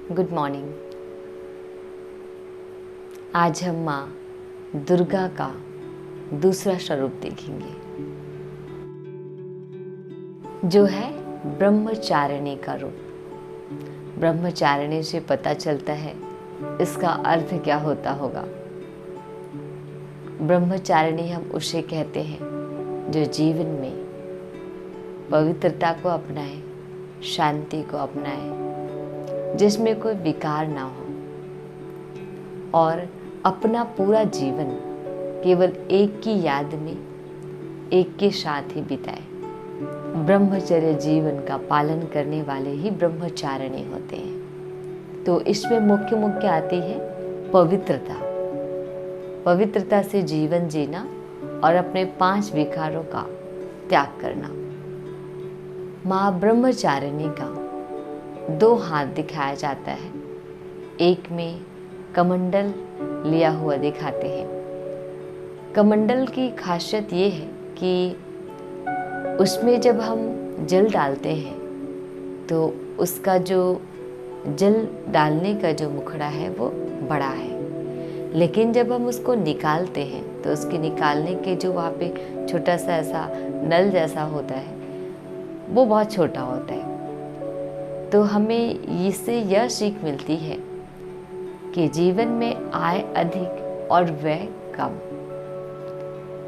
Good morning. आज हम माँ दुर्गा का दूसरा स्वरूप देखेंगे, जो है ब्रह्मचारिणी का रूप। ब्रह्मचारिणी से पता चलता है इसका अर्थ क्या होता होगा। ब्रह्मचारिणी हम उसे कहते हैं जो जीवन में पवित्रता को अपनाए, शांति को अपनाए, जिसमें कोई विकार ना हो और अपना पूरा जीवन केवल एक की याद में, एक के साथ ही बिताए। ब्रह्मचर्य जीवन का पालन करने वाले ही ब्रह्मचारिणी होते हैं। तो इसमें मुख्य आती है पवित्रता। पवित्रता से जीवन जीना और अपने 5 विकारों का त्याग करना। माँ ब्रह्मचारिणी का 2 हाथ दिखाया जाता है। एक में कमंडल लिया हुआ दिखाते हैं। कमंडल की खासियत ये है कि उसमें जब हम जल डालते हैं तो उसका जो जल डालने का जो मुखड़ा है वो बड़ा है, लेकिन जब हम उसको निकालते हैं तो उसके निकालने के जो वहाँ पे छोटा सा ऐसा नल जैसा होता है वो बहुत छोटा होता है। तो हमें इससे यह सीख मिलती है कि जीवन में आय अधिक और व्यय कम।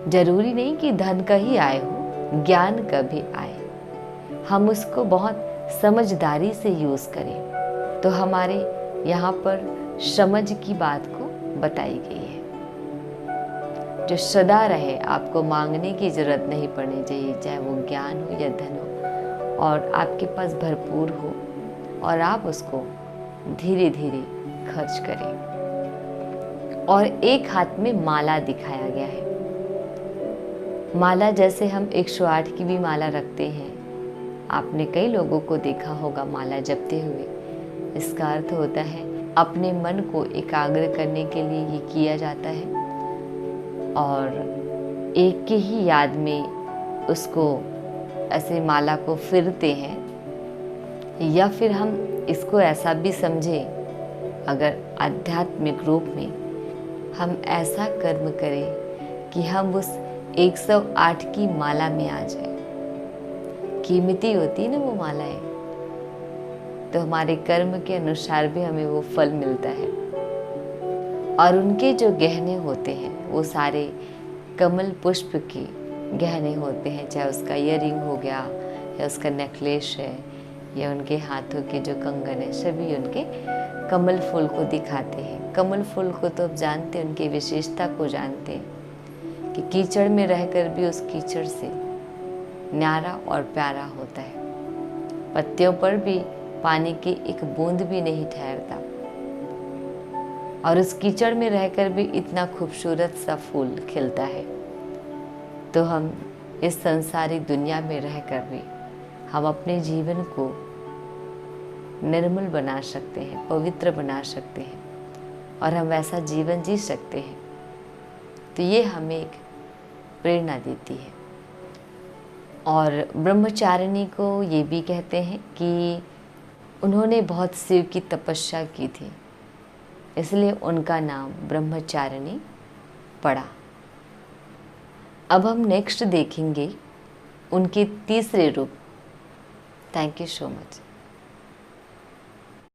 जरूरी नहीं कि धन का ही आय हो, ज्ञान का भी आए। हम उसको बहुत समझदारी से यूज करें। तो हमारे यहाँ पर समझ की बात को बताई गई है, जो सदा रहे। आपको मांगने की जरूरत नहीं पड़नी चाहिए, चाहे वो ज्ञान हो या धन हो, और आपके पास भरपूर हो और आप उसको धीरे धीरे खर्च करें। और एक हाथ में माला दिखाया गया है। माला जैसे हम 108 की भी माला रखते हैं, आपने कई लोगों को देखा होगा माला जपते हुए। इसका अर्थ होता है अपने मन को एकाग्र करने के लिए ये किया जाता है, और एक की ही याद में उसको ऐसे माला को फिरते हैं। या फिर हम इसको ऐसा भी समझें, अगर आध्यात्मिक रूप में हम ऐसा कर्म करें कि हम उस 108 की माला में आ जाए। कीमती होती ना वो मालाएं, तो हमारे कर्म के अनुसार भी हमें वो फल मिलता है। और उनके जो गहने होते हैं वो सारे कमल पुष्प के गहने होते हैं, चाहे उसका ईयररिंग हो गया या उसका नेकलेस है या उनके हाथों के जो कंगन है, सभी उनके कमल फूल को दिखाते हैं। कमल फूल को तो आप जानते हैं, उनकी विशेषता को जानते हैं कि कीचड़ में रहकर भी उस कीचड़ से न्यारा और प्यारा होता है। पत्तियों पर भी पानी की एक बूंद भी नहीं ठहरता, और उस कीचड़ में रहकर भी इतना खूबसूरत सा फूल खिलता है। तो हम इस संसारिक दुनिया में रहकर भी हम अपने जीवन को निर्मल बना सकते हैं, पवित्र बना सकते हैं, और हम वैसा जीवन जी सकते हैं। तो ये हमें एक प्रेरणा देती है। और ब्रह्मचारिणी को ये भी कहते हैं कि उन्होंने बहुत शिव की तपस्या की थी, इसलिए उनका नाम ब्रह्मचारिणी पड़ा। अब हम नेक्स्ट देखेंगे उनके तीसरे रूप। Thank you so much.